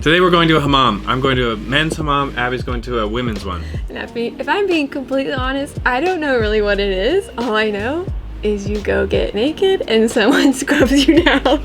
Today we're going to a hammam. I'm going to a men's hammam. Abby's going to a women's one. And if I'm being completely honest, I don't know really what it is. All I know is you go get naked and someone scrubs you down.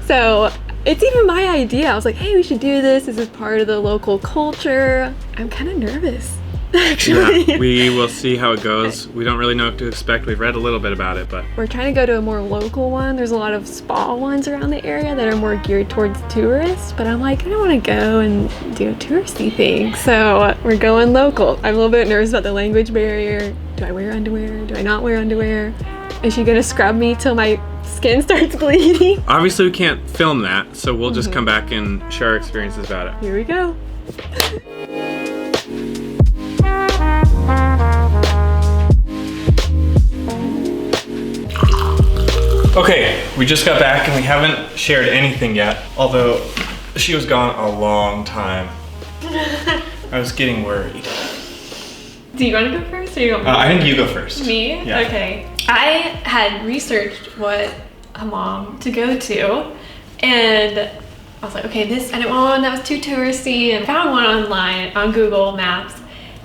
So it's even my idea. I was like, hey, we should do this. This is part of the local culture. I'm kind of nervous, actually. Yeah, we will see how it goes. We don't really know what to expect. We've read a little bit about it, but We're trying to go to a more local one. There's a lot of spa ones around the area that are more geared towards tourists, but I'm like, I don't want to go and do a touristy thing. So we're going local. I'm a little bit nervous about the language barrier. Do I wear underwear? Do I not wear underwear? Is she gonna scrub me till my skin starts bleeding? obviously we can't film that, so we'll just come back and share our experiences about it. Here we go. Okay, we just got back and we haven't shared anything yet, although she was gone a long time. I was getting worried. Do you want to go first or you want me? I think you go first. Me? Yeah. Okay. I had researched what hammam to go to, and I was like, okay, I didn't want one that was too touristy, and found one online on Google Maps.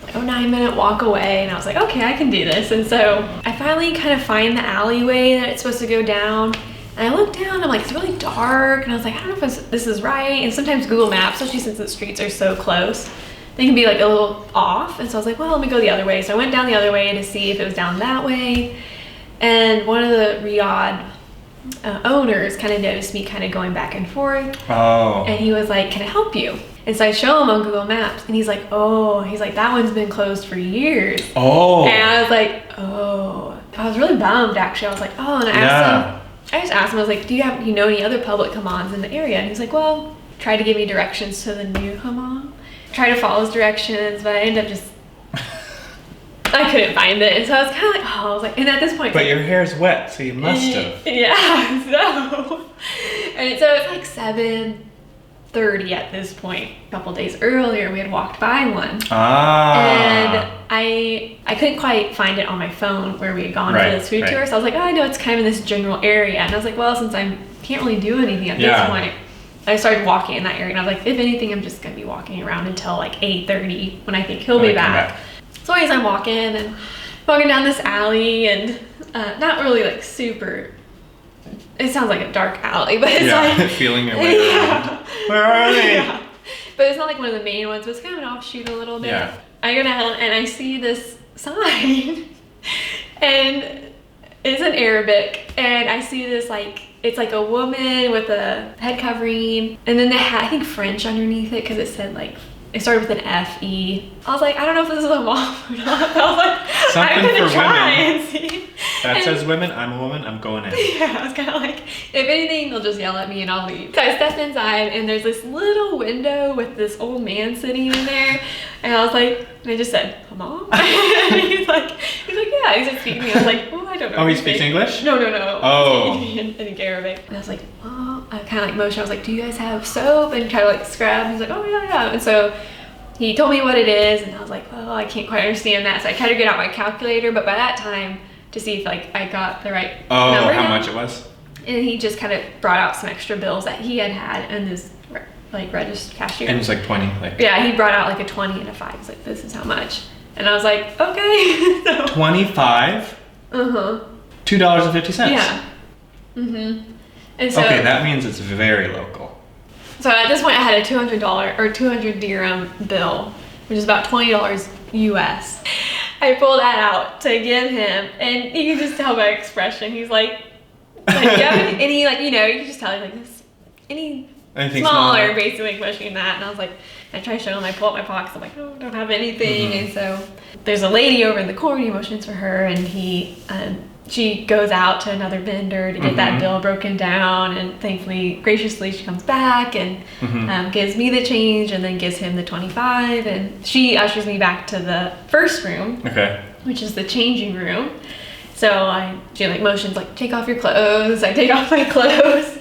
Like, 9-minute walk away, and I was like, okay, I can do this. And so I finally kind of find the alleyway that it's supposed to go down. And I look down, and I'm like, it's really dark, and I was like, I don't know if this is right. And sometimes Google Maps, especially since the streets are so close, they can be like a little off. And so I was like, well, let me go the other way. So I went down the other way to see if it was down that way. And one of the Riyadh owners kind of noticed me kind of going back and forth. Oh. And he was like, can I help you? And so I show him on Google Maps, and he's like, that one's been closed for years. Oh. And I was like, oh. I was really bummed, actually. I was like, oh, and I just asked him, I was like, do you know any other public hammams in the area? And he's like, well, try to give me directions to the new hammam. Try to follow his directions, but I ended up just, I couldn't find it. And so I was kind of like, I was like, and at this point. But your hair's wet, so you must have. Yeah, so. And so it's like 7:30 at this point. A couple days earlier, we had walked by one. And I couldn't quite find it on my phone where we had gone for this food tour. So I was like, I know it's kind of in this general area. And I was like, well, since I can't really do anything at this point, I started walking in that area. And I was like, if anything, I'm just going to be walking around until like 8:30 when I think he'll be back. So anyways, I'm walking down this alley, and not really like super, it sounds like a dark alley, but it's like feeling your way around. Where are they? Yeah. But it's not like one of the main ones, but it's kind of an offshoot a little bit. Yeah. I go down and I see this sign, and it's in Arabic, and I see this like, it's like a woman with a head covering, and then they had, I think, French underneath it, because it said like, it started with an F-E. I was like, I don't know if this is a mom or not. I was like, something I'm gonna for try women. And see. That says women, I'm a woman, I'm going in. Yeah, I was kind of like, if anything, they'll just yell at me and I'll leave. So I stepped inside, and there's this little window with this old man sitting in there. And I was like, and I just said, Mom? And he's like, yeah. He's like speaking to me. I was like, oh, I don't know. Oh, he speaks English? No. Oh. I think Arabic. And I was like, oh, I kind of like motioned. I was like, do you guys have soap? And try to like scrub. And he's like, oh, yeah. And so he told me what it is, and I was like, oh, I can't quite understand that. So I tried to get out my calculator, but by that time, to see if like I got the right number how down. much it was? And he just kind of brought out some extra bills that he had in his like registered cashier. And it's like 20. Like. Yeah, he brought out like a 20 and a 5. He's like, this is how much. And I was like, okay. So, 25? Uh-huh. $2.50? Yeah. Mm-hmm. And so, okay, that means it's very local. So at this point, I had a $200 or 200 dirham bill, which is about $20 US. I pulled that out to give him, and you can just tell by expression. He's like do you have any like, you can just tell he's like, this, anything smaller, basically pushing that. And I was like, I try to show him, I pull out my pockets, I'm like, oh, I don't have anything. And so there's a lady over in the corner, he motions for her, and she goes out to another vendor to get that bill broken down, and thankfully, graciously, she comes back and gives me the change, and then gives him the 25, and she ushers me back to the first room, which is the changing room. So she like motions like, take off your clothes. I take off my clothes,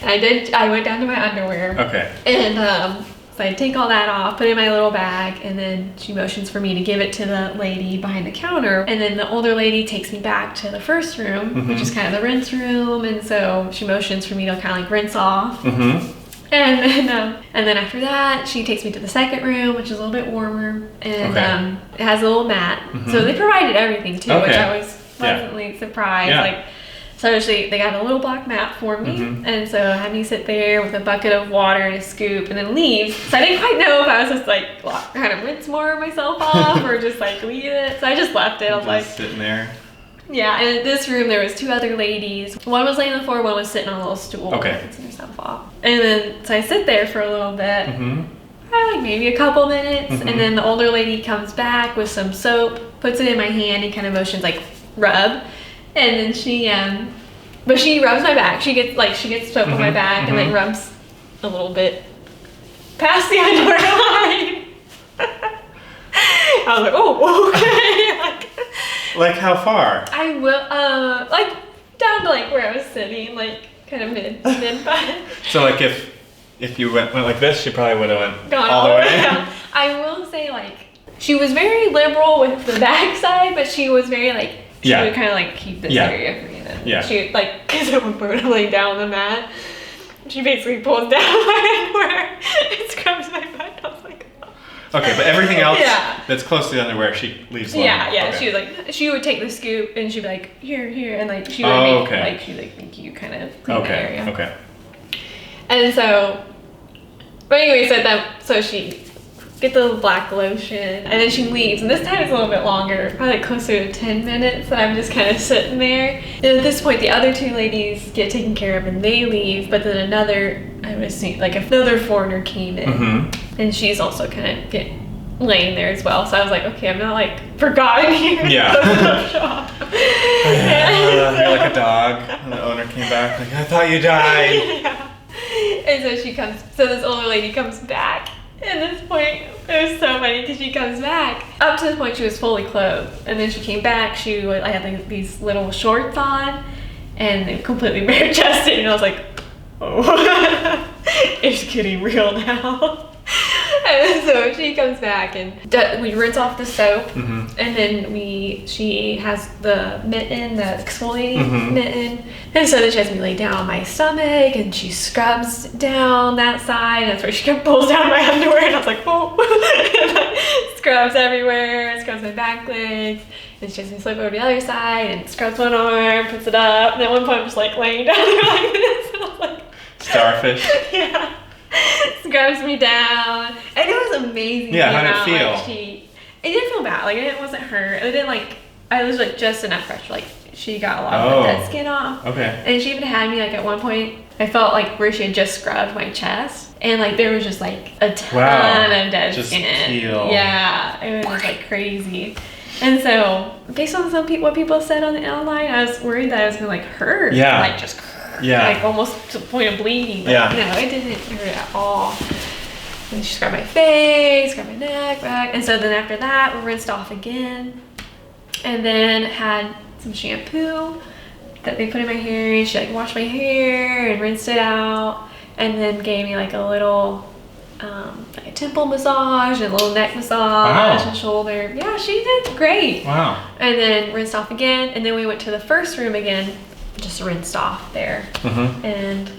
and I went down to my underwear. And so I take all that off, put it in my little bag, and then she motions for me to give it to the lady behind the counter. And then the older lady takes me back to the first room, which is kind of the rinse room. And so she motions for me to kind of like rinse off. And then after that, she takes me to the second room, which is a little bit warmer, and it has a little mat. So they provided everything too, which I was pleasantly surprised. Like, so they got a little black mat for me, and so had me sit there with a bucket of water and a scoop, and then leave. So I didn't quite know if I was just like kind of rinse more of myself off or just like leave it. So I just left it. I was like sitting there. Yeah, and in this room there was 2 other ladies. One was laying on the floor, one was sitting on a little stool. Okay. Rinsing herself off. And then so I sit there for a little bit. Like maybe a couple minutes, and then the older lady comes back with some soap, puts it in my hand, and kind of motions like rub. And then she rubs my back. She gets soap on my back and like rubs a little bit past the underwear line. I was like, oh, okay. Like how far? I will, like down to like where I was sitting, like kind of mid butt. So like if you went like this, she probably would have went gone all the way down. I will say like she was very liberal with the back side, but she was very like she would kind of like keep this area for me. Then she like because at one point when I'm laying down on the mat, she basically pulls down my underwear and scrubs my butt. I was like. Okay, but everything else that's close to the underwear, she leaves alone. Yeah. Okay. She was like, she would take the scoop and she'd be like, here, and like she would make you kind of clean the area. Okay. And so, but anyway, so she get the black lotion and then she leaves, and this time it's a little bit longer, probably like closer to 10 minutes, and I'm just kind of sitting there. And at this point, the other 2 ladies get taken care of and they leave, but then another foreigner came in, and she's also kind of laying there as well. So I was like, okay, I'm not like forgotten here. Yeah. You're like a dog. And the owner came back like, I thought you died. And so this older lady comes back. At this point, it was so funny because she comes back. Up to this point, she was fully clothed, and then she came back. I had like these little shorts on, and they were completely bare chested, and I was like, oh, it's getting real now. And so she comes back, and we rinse off the soap, and then she has the mitten, the exfoliating mitten, and so then she has me lay down on my stomach, and she scrubs down that side. That's where she pulls down my underwear, and I was like, oh, and like, scrubs everywhere, scrubs my back legs, and she has me slip over to the other side, and scrubs one arm, puts it up, and at one point I'm just like laying down there like this, and I was like, starfish. Yeah. Scrubs me down, and it was amazing. Yeah, how did it feel? Like, it didn't feel bad. Like it wasn't hurt. It didn't like. I was like just enough pressure. Like she got a lot of the dead skin off. Okay. And she even had me like at one point. I felt like where she had just scrubbed my chest, and like there was just like a ton of dead skin. Peel. Yeah, it was just like crazy. And so based on what people said on the online, I was worried that I was gonna like hurt. Yeah. Like just. Yeah. Like almost to the point of bleeding. But no, it didn't hurt at all. And she scrubbed my face, scrubbed my neck, back. And so then after that, we rinsed off again. And then had some shampoo that they put in my hair. And she like washed my hair and rinsed it out. And then gave me like a little like a temple massage and a little neck massage and shoulder. Yeah, she did great. Wow. And then rinsed off again. And then we went to the first room again. Just rinsed off there, and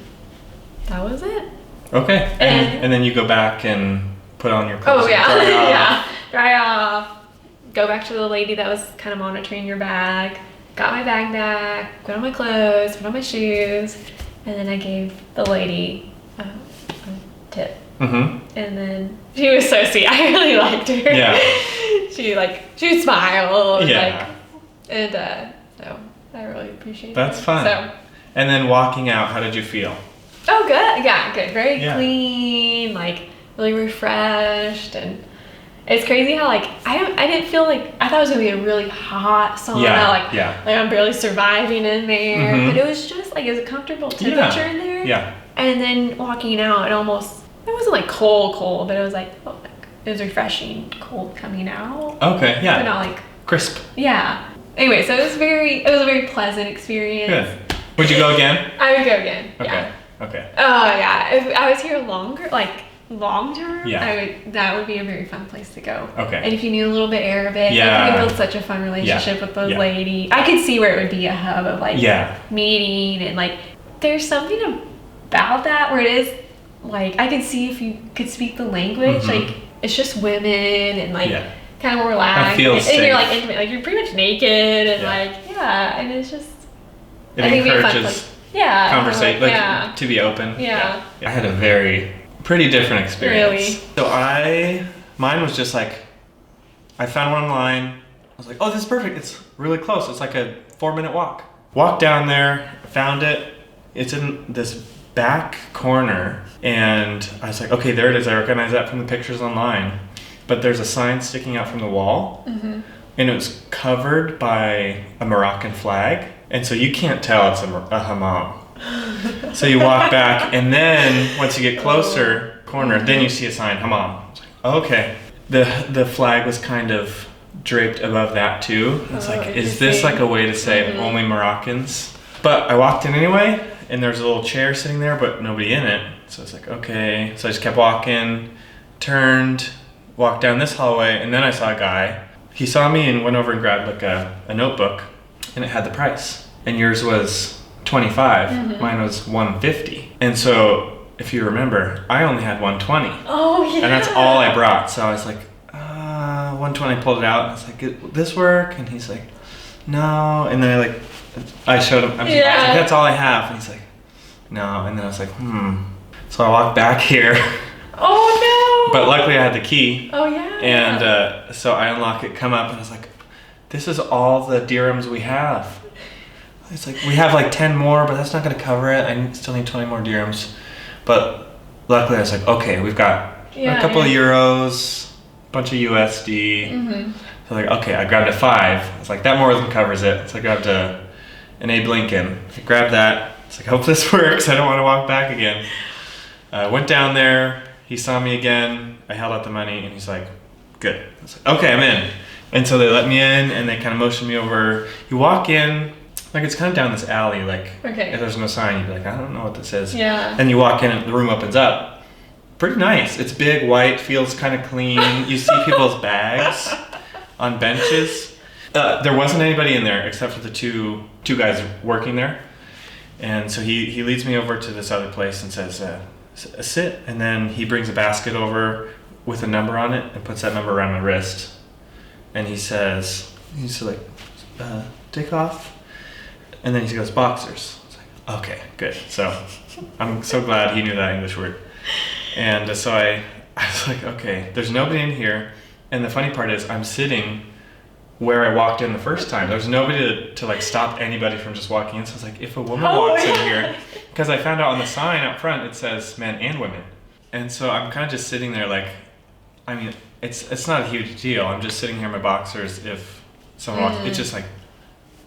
that was it. Okay, and then you go back and put on your clothes. Oh yeah, dry off. Go back to the lady that was kind of monitoring your bag. Got my bag back. Put on my clothes. Put on my shoes, and then I gave the lady a tip. And then she was so sweet. I really liked her. Yeah. she smiled. Yeah. So. I really appreciate it. That's fun. So, and then walking out, how did you feel? Oh, good. Yeah, good. Very clean, like really refreshed, and it's crazy how like I didn't feel like I thought it was gonna be a really hot sauna, like I'm barely surviving in there, but it was just like it was a comfortable temperature in there. Yeah. And then walking out, it wasn't like cold, but it was like it was refreshing, cold coming out. Okay. Yeah. But not like crisp. Yeah. Anyway, so it was a very pleasant experience. Good. Would you go again? I would go again. Okay. Yeah. Okay. Oh yeah. If I was here long term, that would be a very fun place to go. Okay. And if you knew a little bit Arabic, you could build such a fun relationship with those ladies. I could see where it would be a hub of like meeting, and like there's something about that where it is like, I could see if you could speak the language. Mhm. Like, it's just women and like Yeah. kind of more relaxed. feel And safe. you're like intimate, like you're pretty much naked and Yeah. like, yeah, and it's just, It I think it'd be fun, encourages yeah, conversation, like, like yeah. to be open. Yeah. I had a pretty different experience. Really? So mine was just like, I found one online. I was like, oh, this is perfect. It's really close. It's like a 4-minute walk. Walked down there, found it. It's in this back corner. And I was like, okay, there it is. I recognize that from the pictures online. But there's a sign sticking out from the wall. Mm-hmm. And it was covered by a Moroccan flag. And so you can't tell it's a hammam. So you walk back, and then once you get closer, corner, then you see a sign, hammam. I was like, okay. The flag was kind of draped above that too. I was like, is this like a way to say only Moroccans? But I walked in anyway, and there's a little chair sitting there, but nobody in it. So I was like, okay. So I just kept walking, turned, walked down this hallway, and then I saw a guy. He saw me and went over and grabbed like a notebook, and it had the price. And yours was 25, mine was 150. And so if you remember, I only had 120. Oh, yeah. And that's all I brought. So I was like, 120, I pulled it out. And I was like, will this work? And he's like, no. And then I showed him, I was like, that's all I have. And he's like, no. And then I was like, So I walked back here. Oh, no. But luckily I had the key. Oh, yeah. And so I unlock it, come up, and I was like, this is all the dirhams we have. It's like, we have like 10 more, but that's not going to cover it. I still need 20 more dirhams. But luckily I was like, okay, we've got a couple of euros, a bunch of USD. So like, okay, I grabbed a 5. It's like, that more than covers it. So I grabbed an Abe Lincoln. I grabbed that. It's like, I hope this works. I don't want to walk back again. Went down there. He saw me again. I held out the money, and he's like, good. I was like, okay, I'm in. And so they let me in, and they kind of motioned me over. You walk in, like it's kind of down this alley, like if there's no sign, you'd be like, I don't know what this is. Yeah. And you walk in, and the room opens up. Pretty nice. It's big, white, feels kind of clean. You see people's bags on benches. There wasn't anybody in there except for the two guys working there. And so he leads me over to this other place and says, sit. And then he brings a basket over with a number on it and puts that number around my wrist. And he says, take off. And then he goes, boxers. I was like, okay, good. So I'm so glad he knew that English word. And so I was like, okay, there's nobody in here. And the funny part is I'm sitting where I walked in the first time. There's nobody to like stop anybody from just walking in. So I was like, if a woman walks in here, because I found out on the sign up front, it says men and women. And so I'm kind of just sitting there like, I mean, it's not a huge deal. I'm just sitting here in my boxers. If someone walks, it's just like,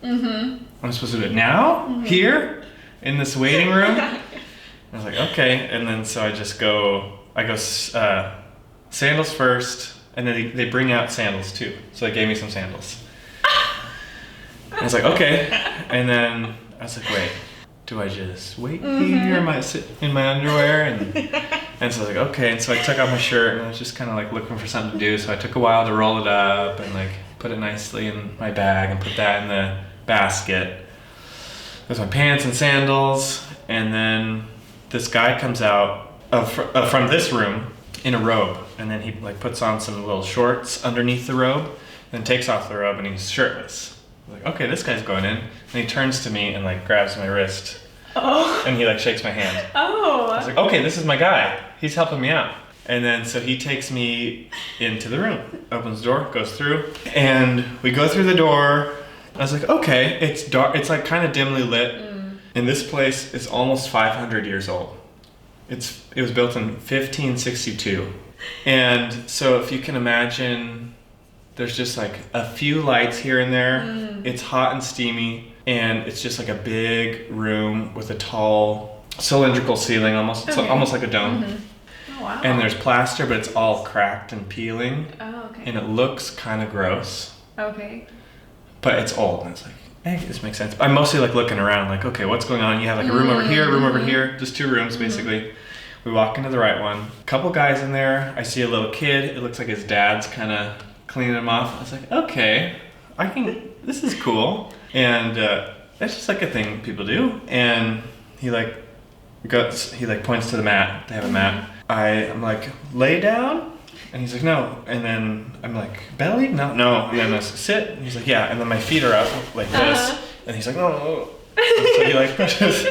I'm supposed to do it now? Here? In this waiting room? I was like, okay. And then so I go sandals first, and then they bring out sandals too. So they gave me some sandals. I was like, okay. And then I was like, wait, do I just wait here? Sit in my underwear? And so I was like, okay. And so I took off my shirt, and I was just kind of like looking for something to do. So I took a while to roll it up and like put it nicely in my bag and put that in the basket with my pants and sandals. And then this guy comes out from this room in a robe, and then he like puts on some little shorts underneath the robe and takes off the robe, and he's shirtless. I'm like, okay, this guy's going in. And he turns to me and like grabs my wrist. And he like shakes my hand. I was like, okay, this is my guy. He's helping me out. And then so he takes me into the room, opens the door, goes through, and we go through the door. I was like, okay, it's dark. It's like kind of dimly lit. And this place is almost 500 years old. It was built in 1562. And so if you can imagine, there's just like a few lights here and there. It's hot and steamy, and it's just like a big room with a tall cylindrical ceiling, almost like a dome. Oh, wow. And there's plaster, but it's all cracked and peeling. Oh, okay. And it looks kind of gross. Okay. But it's old, and it's like, hey, this makes sense. I'm mostly like looking around, like, okay, what's going on? You have like a room over here, room over here, just 2 rooms basically. We walk into the right one. Couple guys in there. I see a little kid. It looks like his dad's kind of cleaning him off. I was like, okay, this is cool. And that's just like a thing people do. And he like He like points to the mat. They have a mat. I'm like, lay down? And he's like, no. And then I'm like, belly? No. And then I sit. And he's like, yeah. And then my feet are up like this. And he's like, no. And so he like pushes.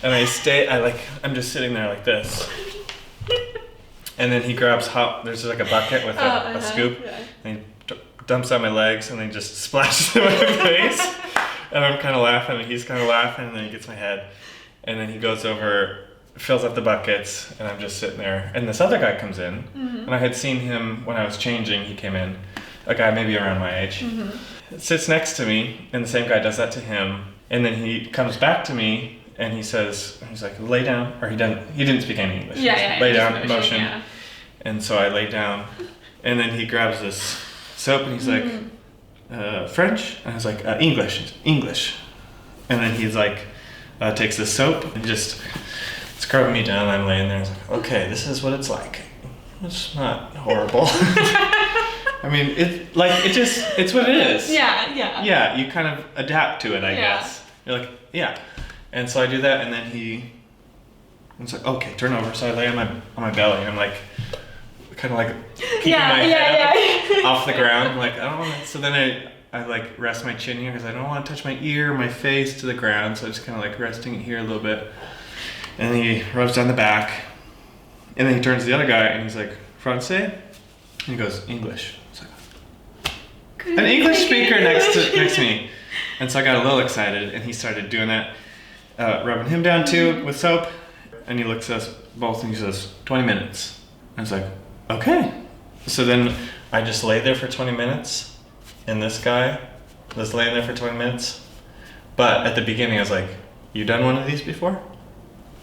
And I'm just sitting there like this. And then he grabs there's like a bucket with a scoop. Yeah. And he dumps on my legs and then just splashes in my face. And I'm kind of laughing and he's kind of laughing. And then he gets my head. And then he goes over, fills up the buckets, and I'm just sitting there. And this other guy comes in, and I had seen him when I was changing. He came in, a guy maybe around my age, sits next to me, and the same guy does that to him. And then he comes back to me, and he's like, lay down, or he didn't speak any English. Lay down, motion. Yeah. And so I lay down, and then he grabs this soap, and he's like, French? And I was like, English. And then he's like, takes this soap and just scrubbing me down. I'm laying there. I was like, okay, this is what it's like. It's not horrible. I mean, it's what it is. Yeah. Yeah, you kind of adapt to it, I guess. You're like, yeah. And so I do that, and then it's like, okay, turn over. So I lay on my belly, and I'm like, kind of like keeping my head up off the ground. I'm like, I don't want to. So then I like rest my chin here because I don't want to touch my ear or my face to the ground. So I just kind of like resting it here a little bit. And then he rubs down the back. And then he turns to the other guy and he's like, Francais? And he goes, English. It's like, an English speaker next to me. And so I got a little excited and he started doing that, rubbing him down too with soap. And he looks at us both and he says, 20 minutes. I was like, okay. So then I just lay there for 20 minutes. And this guy was laying there for 20 minutes. But at the beginning, I was like, you done one of these before?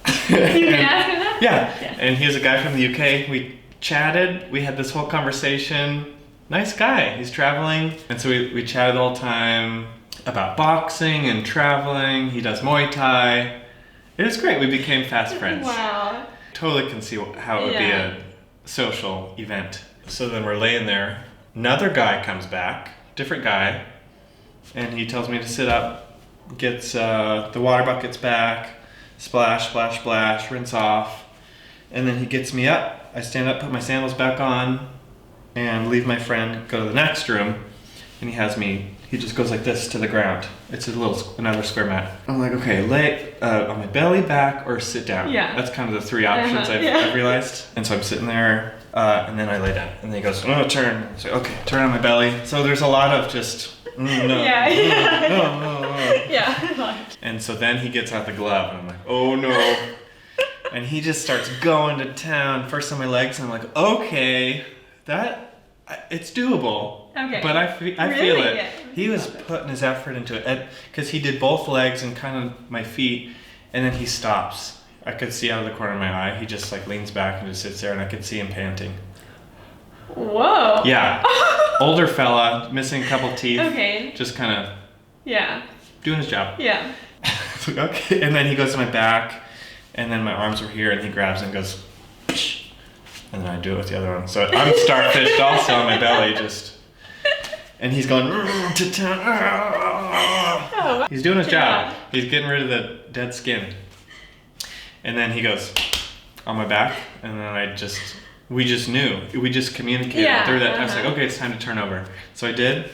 You can ask him that? Yeah. And he was a guy from the UK. We chatted. We had this whole conversation. Nice guy. He's traveling. And so we chatted all the time about boxing and traveling. He does Muay Thai. It was great. We became fast friends. Wow. Totally can see how it would be a social event. So then we're laying there. Another guy comes back. Different guy, and he tells me to sit up, gets the water buckets back, splash, splash, splash, rinse off, and then he gets me up. I stand up, put my sandals back on, and leave my friend, go to the next room, and he just goes like this to the ground. It's another square mat. I'm like, okay, lay on my belly, back, or sit down. Yeah. That's kind of the three options I've realized. And so I'm sitting there, and then I lay down. And then he goes, no, turn. I say, okay, turn on my belly. So there's a lot of just, no. Yeah. And so then he gets out the glove, and I'm like, oh no. And he just starts going to town, first on my legs, and I'm like, okay, it's doable. Okay. But I feel it. Yeah. He was putting his effort into it because he did both legs and kind of my feet, and then he stops. I could see out of the corner of my eye. He just like leans back and just sits there, and I could see him panting. Whoa. Yeah. Older fella, missing a couple teeth. Okay. Just kind of. Yeah. Doing his job. Yeah. Okay. And then he goes to my back, and then my arms were here, and he grabs and goes. And then I do it with the other one. So I'm starfished also on my belly, just. And he's going to town. Oh, he's doing his job. He's getting rid of the dead skin. And then he goes on my back, and then we just knew. We just communicated through that. I was like, okay, it's time to turn over. So I did.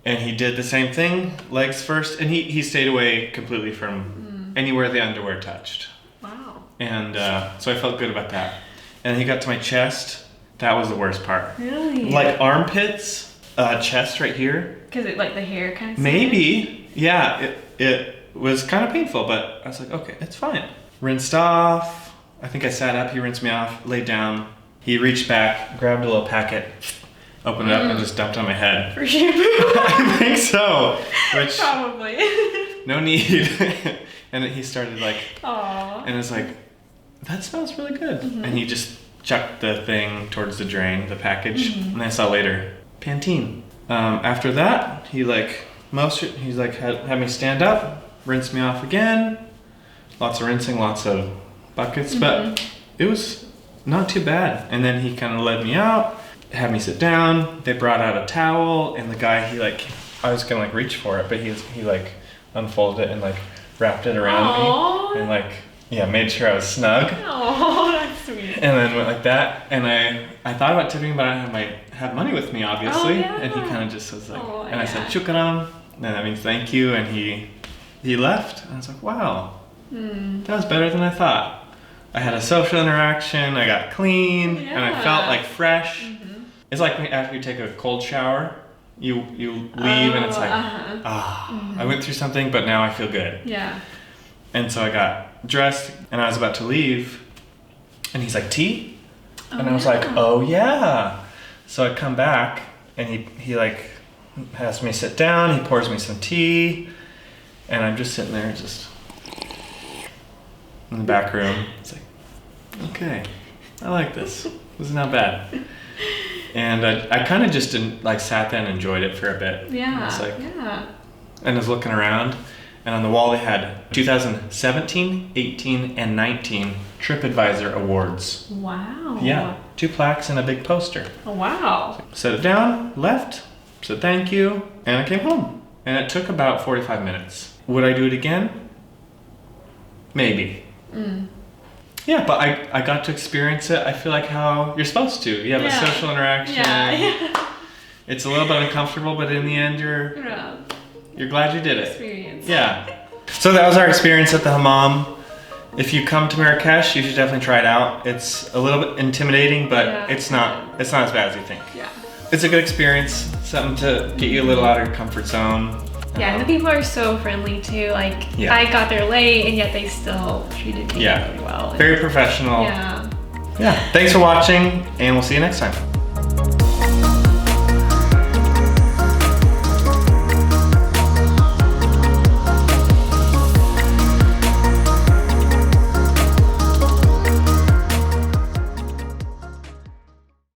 And he did the same thing, legs first, and he stayed away completely from anywhere the underwear touched. Wow. And so I felt good about that. And he got to my chest. That was the worst part. Really? Like armpits. Chest right here. Because it like the hair kind of. Maybe, yeah. It was kind of painful, but I was like, okay, it's fine. Rinsed off. I think I sat up. He rinsed me off. Laid down. He reached back, grabbed a little packet, opened it up, and just dumped on my head. For shampoo. I think so. Which probably. No need. And then he started like. Aww. And it's like, that smells really good. And he just chucked the thing towards the drain, the package, and I saw later. Pantene. After that, he had me stand up, rinse me off again. Lots of rinsing, lots of buckets, but it was not too bad. And then he kind of led me out, had me sit down. They brought out a towel, and the guy, I was gonna reach for it, but he unfolded it and wrapped it around me and yeah, made sure I was snug. Oh, that's sweet. And then went like that. And I thought about tipping, but I might have money with me, obviously. Oh, yeah. And he kind of just was like, Oh, and I said, yeah. shukran. And that means thank you. And he left. And I was like, wow, that was better than I thought. I had a social interaction, I got clean, and I felt like fresh. It's like after you take a cold shower, you leave and it's like, I went through something, but now I feel good. Yeah. And so I got dressed and I was about to leave and he's like, tea? And I was like, oh yeah. So I come back and he like has me sit down, he pours me some tea, and I'm just sitting there just in the back room. It's like, okay, I like this. This is not bad. And I kind of just sat there and enjoyed it for a bit. Yeah. It's like, yeah. and I was looking around, and on the wall they had 2017, 18, and 19 TripAdvisor awards. Wow. Yeah, 2 plaques and a big poster. Oh, wow. Set it down, left, said thank you, and I came home. And it took about 45 minutes. Would I do it again? Maybe. Yeah, but I got to experience it. I feel like how you're supposed to. You have a social interaction. Yeah. It's a little bit uncomfortable, but in the end, you're glad you did it. Experience. Yeah. So that was our experience at the Hammam. If you come to Marrakesh, you should definitely try it out. It's a little bit intimidating, but it's not as bad as you think. Yeah. It's a good experience, something to get you a little out of your comfort zone. Yeah, and the people are so friendly too. Like, I got there late and yet they still treated me really well. Very professional. Yeah. Yeah. Thanks for watching, and we'll see you next time.